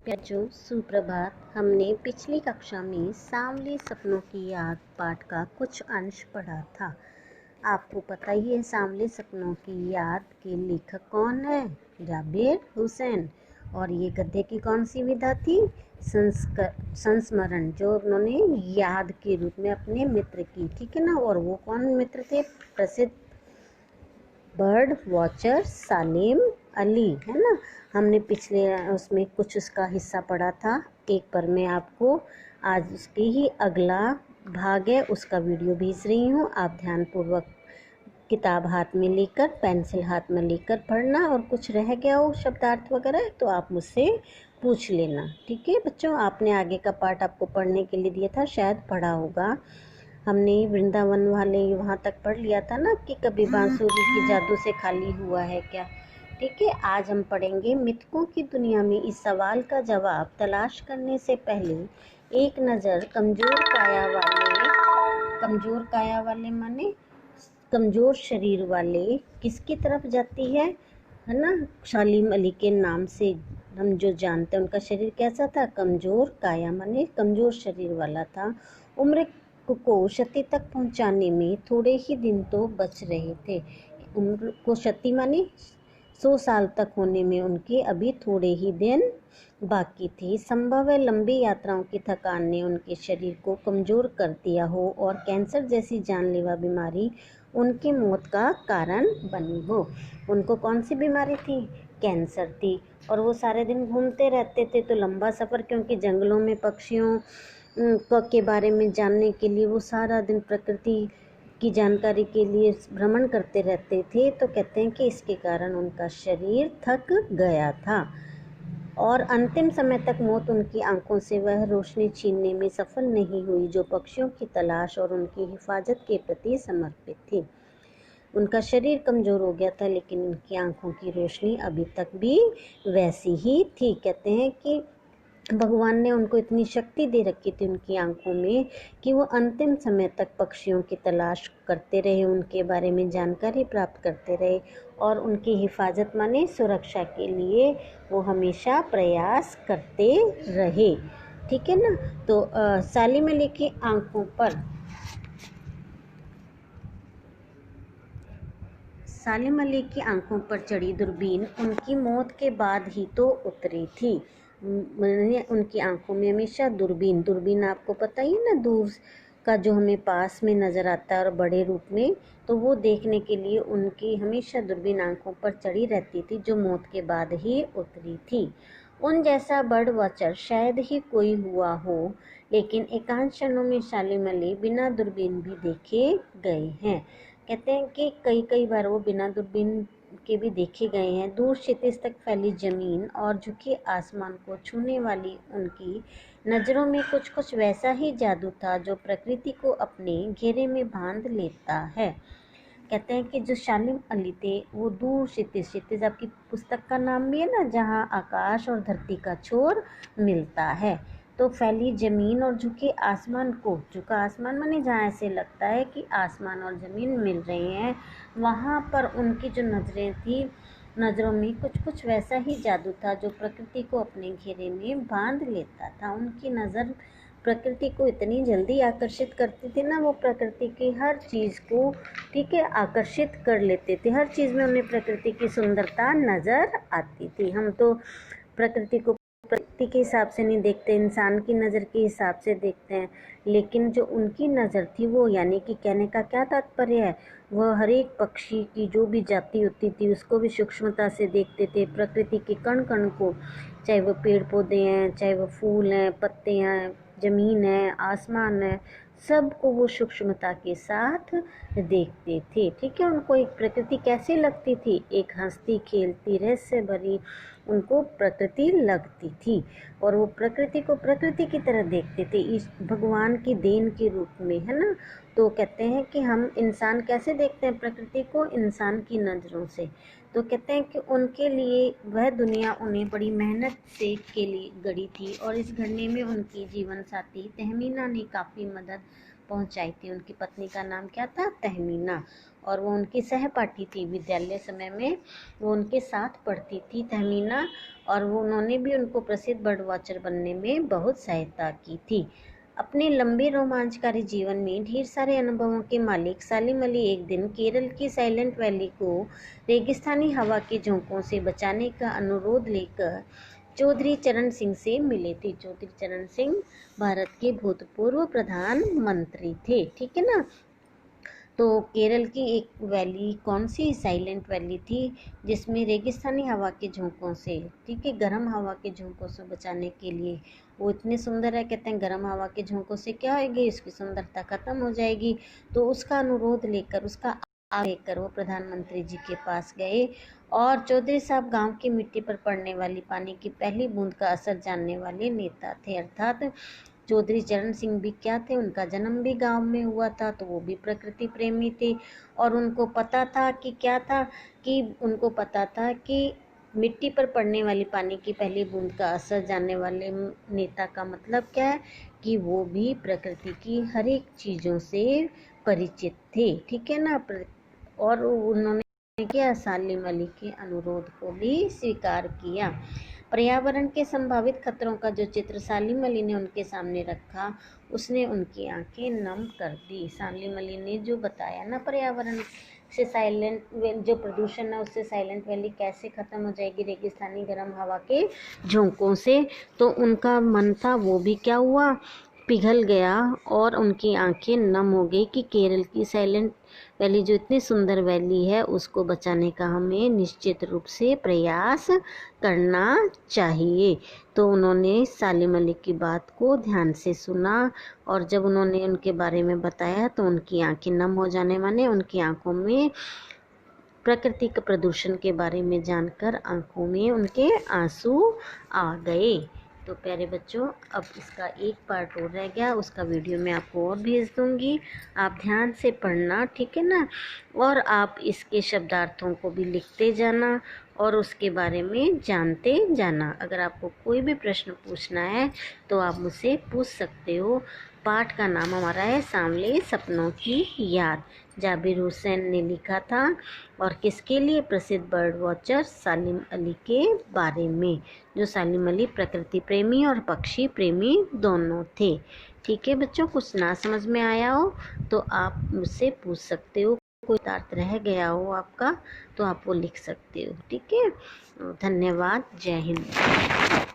बच्चों सुप्रभात। हमने पिछली कक्षा में सांवले सपनों की याद पाठ का कुछ अंश पढ़ा था। आपको पता ही है सांवले सपनों की याद के लेखक कौन है? जाबिर हुसैन। और ये गद्य की कौन सी विधा थी? संस्मरण, जो उन्होंने याद के रूप में अपने मित्र की, ठीक है ना। और वो कौन मित्र थे? प्रसिद्ध बर्ड वॉचर सालिम अली, है ना। हमने पिछले उसमें कुछ उसका हिस्सा पढ़ा था। एक पर मैं आपको आज उसके ही अगला भाग है उसका वीडियो भेज रही हूँ। आप ध्यानपूर्वक किताब हाथ में लेकर, पेंसिल हाथ में लेकर पढ़ना, और कुछ रह गया हो शब्दार्थ वगैरह तो आप मुझसे पूछ लेना, ठीक है बच्चों। आपने आगे का पार्ट आपको पढ़ने के लिए दिया था, शायद पढ़ा होगा। हमने वृंदावन वाले वहाँ तक पढ़ लिया था ना कि कभी बांसुरी की जादू से खाली हुआ है क्या, ठीक है। आज हम पढ़ेंगे मिथकों की दुनिया में इस सवाल का जवाब तलाश करने से पहले एक नज़र कमजोर काया वाले माने कमजोर शरीर वाले किसकी तरफ जाती है ना। सालिम अली के नाम से हम जो जानते हैं उनका शरीर कैसा था? कमजोर काया माने कमजोर शरीर वाला था। उम्र को क्षति तक पहुंचाने में थोड़े ही दिन तो बच रहे थे। उम्र को क्षति माने 100 साल तक होने में उनके अभी थोड़े ही दिन बाकी थे। संभव है लंबी यात्राओं की थकान ने उनके शरीर को कमजोर कर दिया हो और कैंसर जैसी जानलेवा बीमारी उनकी मौत का कारण बनी हो। उनको कौन सी बीमारी थी? कैंसर थी। और वो सारे दिन घूमते रहते थे, तो लंबा सफ़र, क्योंकि जंगलों में पक्षियों के बारे में जानने के लिए वो सारा दिन प्रकृति की जानकारी के लिए भ्रमण करते रहते थे, तो कहते हैं कि इसके कारण उनका शरीर थक गया था और अंतिम समय तक मौत उनकी आंखों से वह रोशनी छीनने में सफल नहीं हुई जो पक्षियों की तलाश और उनकी हिफाजत के प्रति समर्पित थी। उनका शरीर कमज़ोर हो गया था, लेकिन उनकी आंखों की रोशनी अभी तक भी वैसी ही थी। कहते हैं कि भगवान ने उनको इतनी शक्ति दे रखी थी उनकी आंखों में कि वो अंतिम समय तक पक्षियों की तलाश करते रहे, उनके बारे में जानकारी प्राप्त करते रहे और उनकी हिफाजत माने सुरक्षा के लिए वो हमेशा प्रयास करते रहे, ठीक है ना। तो सालिम अली की आंखों पर चढ़ी दूरबीन उनकी मौत के बाद ही तो उतरी थी। उनकी आंखों में हमेशा दूरबीन आपको पता ही ना, दूर का जो हमें पास में नज़र आता है और बड़े रूप में, तो वो देखने के लिए उनकी हमेशा दूरबीन आंखों पर चढ़ी रहती थी, जो मौत के बाद ही उतरी थी। उन जैसा बर्ड वॉचर शायद ही कोई हुआ हो, लेकिन एकांत क्षणों में सालिम अली बिना दूरबीन भी देखे गए हैं। कहते हैं कि कई बार वो बिना दूरबीन के भी देखे गए हैं। दूर क्षितिज तक फैली जमीन और झुके आसमान को छूने वाली उनकी नज़रों में कुछ वैसा ही जादू था जो प्रकृति को अपने घेरे में बांध लेता है। कहते हैं कि जो सालिम अली थे वो दूर क्षितिज आपकी पुस्तक का नाम भी है ना, जहाँ आकाश और धरती का छोर मिलता है, तो फैली जमीन और झुके आसमान को, झुका आसमान माने जहाँ ऐसे लगता है कि आसमान और ज़मीन मिल रहे हैं, वहाँ पर उनकी जो नज़रें थी, नज़रों में कुछ वैसा ही जादू था जो प्रकृति को अपने घेरे में बांध लेता था। उनकी नज़र प्रकृति को इतनी जल्दी आकर्षित करती थी ना, वो प्रकृति की हर चीज़ को, ठीक है, आकर्षित कर लेते थे। हर चीज़ में उन्हें प्रकृति की सुंदरता नज़र आती थी। हम तो प्रकृति को प्रकृति के हिसाब से नहीं देखते, इंसान की नज़र के हिसाब से देखते हैं, लेकिन जो उनकी नज़र थी वो, यानी कि कहने का क्या तात्पर्य है, वह हर एक पक्षी की जो भी जाति होती थी उसको भी सूक्ष्मता से देखते थे। प्रकृति के कण कण को, चाहे वो पेड़ पौधे हैं, चाहे वो फूल हैं, पत्ते हैं, ज़मीन है, आसमान है, सबको वो सूक्ष्मता के साथ देखते थे, ठीक है। उनको एक प्रकृति कैसी लगती थी? एक हंसती खेलती रहस्य भरी उनको प्रकृति लगती थी, और वो प्रकृति को प्रकृति की तरह देखते थे, इस भगवान की देन के रूप में, है ना। तो कहते हैं कि हम इंसान कैसे देखते हैं प्रकृति को? इंसान की नज़रों से। तो कहते हैं कि उनके लिए वह दुनिया उन्हें बड़ी मेहनत से के लिए गढ़ी थी, और इस गढ़ने में उनकी जीवन साथी तहमीना ने काफ़ी मदद पहुंचाई थी। उनकी पत्नी का नाम क्या था? तहमीना, और वो उनकी सहपाठी थी। विद्यालय समय में वो उनके साथ पढ़ती थी तहमीना, और वो उन्होंने भी उनको प्रसिद्ध बर्ड वॉचर बनने में बहुत सहायता की थी। अपने लंबे रोमांचकारी जीवन में ढेर सारे अनुभवों के मालिक सालिम अली एक दिन केरल की साइलेंट वैली को रेगिस्तानी हवा के झोंकों से बचाने का अनुरोध लेकर चौधरी चरण सिंह से मिले थे। चौधरी चरण सिंह भारत के भूतपूर्व प्रधानमंत्री थे, ठीक है ना। तो केरल की एक वैली, कौन सी, साइलेंट वैली थी, जिसमें रेगिस्तानी हवा के झोंकों से, ठीक है, गर्म हवा के झोंकों से बचाने के लिए, वो इतने सुंदर है, कहते हैं गर्म हवा के झोंकों से क्या होगी, उसकी सुंदरता खत्म हो जाएगी। तो उसका अनुरोध लेकर, उसका लेकर वो प्रधानमंत्री जी के पास गए और चौधरी साहब गांव की मिट्टी पर पड़ने वाली पानी की पहली बूंद का असर जानने वाले नेता थे। अर्थात चौधरी चरण सिंह भी क्या थे, उनका जन्म भी गांव में हुआ था, तो वो भी प्रकृति प्रेमी थे और उनको पता था कि क्या था, कि उनको पता था कि मिट्टी पर पड़ने वाली पानी की पहली बूंद का असर जानने वाले नेता का मतलब क्या है, कि वो भी प्रकृति की हर एक चीज़ों से परिचित थे, ठीक है ना। और उन्होंने क्या, सालिम अली के अनुरोध को भी स्वीकार किया। पर्यावरण के संभावित खतरों का जो चित्र सालिम अली ने उनके सामने रखा, उसने उनकी आंखें नम कर दी। सालिम अली ने जो बताया ना, पर्यावरण से साइलेंट जो प्रदूषण है उससे साइलेंट वैली कैसे ख़त्म हो जाएगी रेगिस्तानी गर्म हवा के झोंकों से, तो उनका मन था वो भी क्या हुआ, पिघल गया और उनकी आंखें नम हो गई कि केरल की साइलेंट वैली जो इतनी सुंदर वैली है उसको बचाने का हमें निश्चित रूप से प्रयास करना चाहिए। तो उन्होंने सालिम अली की बात को ध्यान से सुना और जब उन्होंने उनके बारे में बताया तो उनकी आंखें नम हो जाने, माने उनकी आंखों में प्रकृति के प्रदूषण के बारे में जानकर आंखों में उनके आंसू आ गए। तो प्यारे बच्चों, अब इसका एक पार्ट और रह गया, उसका वीडियो मैं आपको और भेज दूंगी, आप ध्यान से पढ़ना, ठीक है ना। और आप इसके शब्दार्थों को भी लिखते जाना और उसके बारे में जानते जाना। अगर आपको कोई भी प्रश्न पूछना है तो आप मुझसे पूछ सकते हो। पाठ का नाम हमारा है सांवले सपनों की याद, जाबिर हुसैन ने लिखा था और किसके लिए, प्रसिद्ध बर्ड वॉचर सालिम अली के बारे में, जो सालिम अली प्रकृति प्रेमी और पक्षी प्रेमी दोनों थे। ठीक है बच्चों, कुछ ना समझ में आया हो तो आप मुझसे पूछ सकते हो, कोई अर्थ रह गया हो आपका तो आप वो लिख सकते हो, ठीक है। धन्यवाद, जय हिंद।